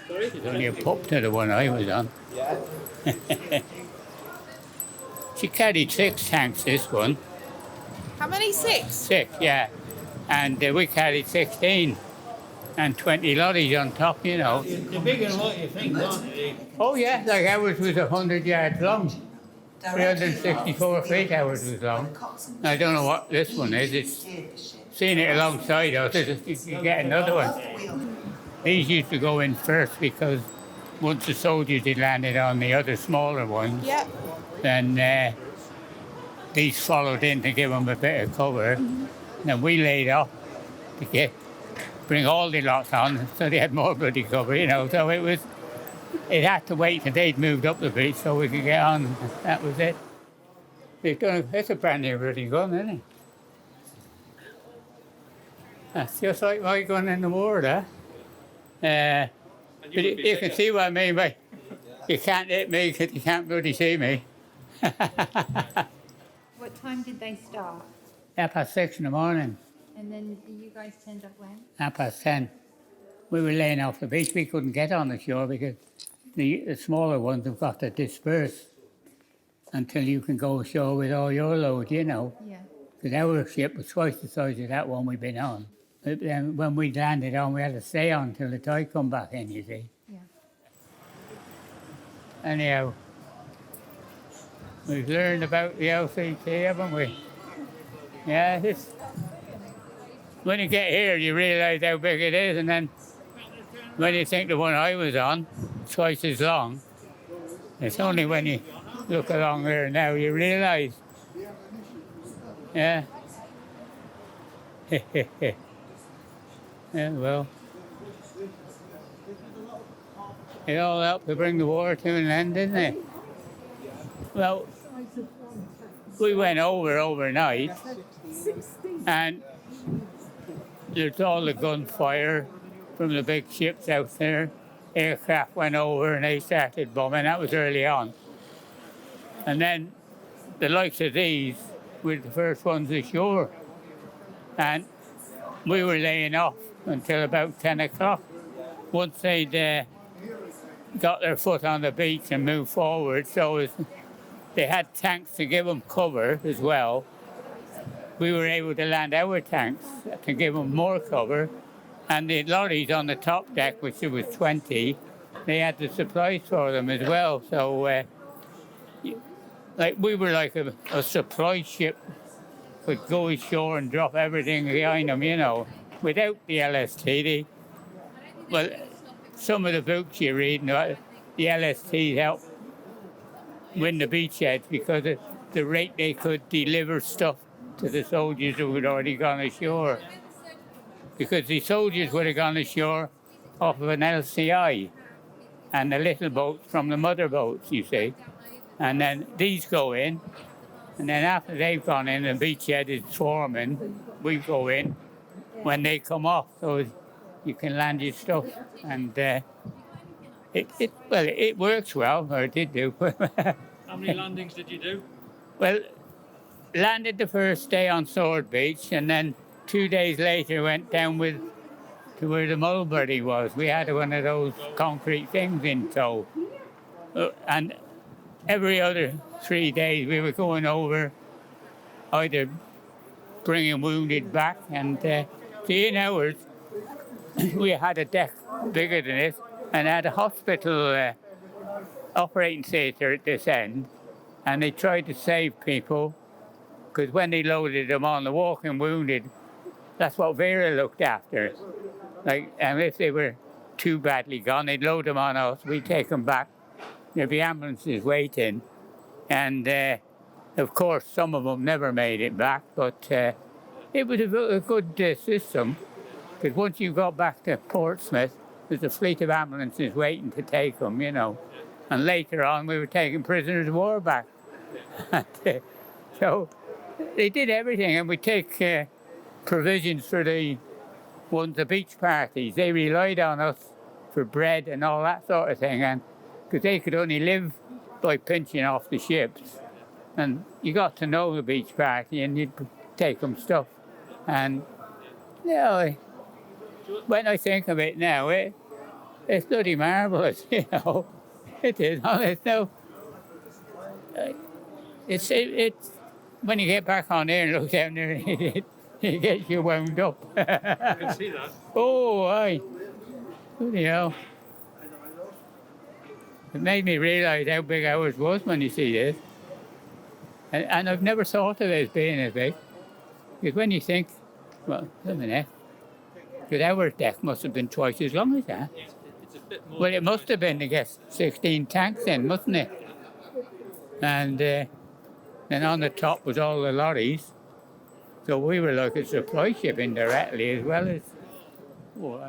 There's only a pup to the one I was on. Yeah. She carried 6 tanks, this one. How many? 6? 6, yeah. And we carried 16 and 20 lorries on top, you know. The bigger than what you think, aren't they? Oh, yeah, like ours was 100 yards long. 364 feet ours was long. I don't know what this one is. It's seen it alongside us. You get another one. These used to go in first because once the soldiers had landed on the other smaller ones, Yep. then these followed in to give them a bit of cover. And we laid off to bring all the lots on, so they had more bloody cover, you know. So it had to wait till they'd moved up the beach so we could get on. That was it. It's a brand new bloody gun, isn't it? That's just like my gun in the war, there. But you can see what I mean by you can't hit me because you can't bloody see me. What time did they start? 6:30 in the morning. And then you guys turned up when? 10:30. We were laying off the beach. We couldn't get on the shore because the smaller ones have got to disperse until you can go ashore with all your load, you know. Yeah. Because our ship was twice the size of that one we've been on. But then when we landed on, we had to stay on until the tide come back in, you see. Yeah. Anyhow, we've learned about the LCT, haven't we? Yeah, when you get here, you realise how big it is, and then when you think the one I was on, twice as long, it's only when you look along there now you realise. Yeah. Yeah, well, it all helped to bring the war to an end, didn't it? Well, we went over overnight, and there's all the gunfire from the big ships out there. Aircraft went over and they started bombing. That was early on. And then the likes of these were the first ones ashore. And we were laying off until about 10 o'clock. Once they'd got their foot on the beach and moved forward, so they had tanks to give them cover as well. We were able to land our tanks to give them more cover. And the lorries on the top deck, which there was 20, they had the supplies for them as well. So, we were like a supply ship, could go ashore and drop everything behind them, you know. Without the LST, some of the books you read, the LST helped win the beachheads because of the rate they could deliver stuff to the soldiers who had already gone ashore. Because the soldiers would have gone ashore off of an LCI and the little boats from the mother boats, you see. And then these go in, and then after they've gone in, the beachhead is swarming, we go in when they come off, so you can land your stuff. And it works well, or it did do. How many landings did you do? Well, landed the first day on Sword Beach, and then 2 days later went down to where the Mulberry was. We had one of those concrete things in tow. And every other 3 days we were going over, either bringing wounded back, and in ours, we had a deck bigger than this, and had a hospital operating theatre at this end, and they tried to save people, because when they loaded them on the walking wounded, that's what Vera looked after. And if they were too badly gone, they'd load them on us, we'd take them back, there'd be ambulances waiting, and of course some of them never made it back, but it was a good system, because once you got back to Portsmouth, there's a fleet of ambulances waiting to take them, you know. And later on, we were taking prisoners of war back. So they did everything, and we take provisions for the beach parties. They relied on us for bread and all that sort of thing, and because they could only live by pinching off the ships. And you got to know the beach party, and you'd take them stuff. And, you know, when I think of it now, it's bloody marvellous, you know. It is. It's no. It's when you get back on there and look down there, it gets you wound up. I can see that. Oh, aye. Bloody hell. It made me realise how big ours was when you see this. And I've never thought of it as being as big. Because when you think, well, wait a minute, because our deck must have been twice as long as that. It's a bit more. Well, it must have been to get 16 tanks in, mustn't it? And then on the top was all the lorries. So we were like a supply ship indirectly as well as. Oh,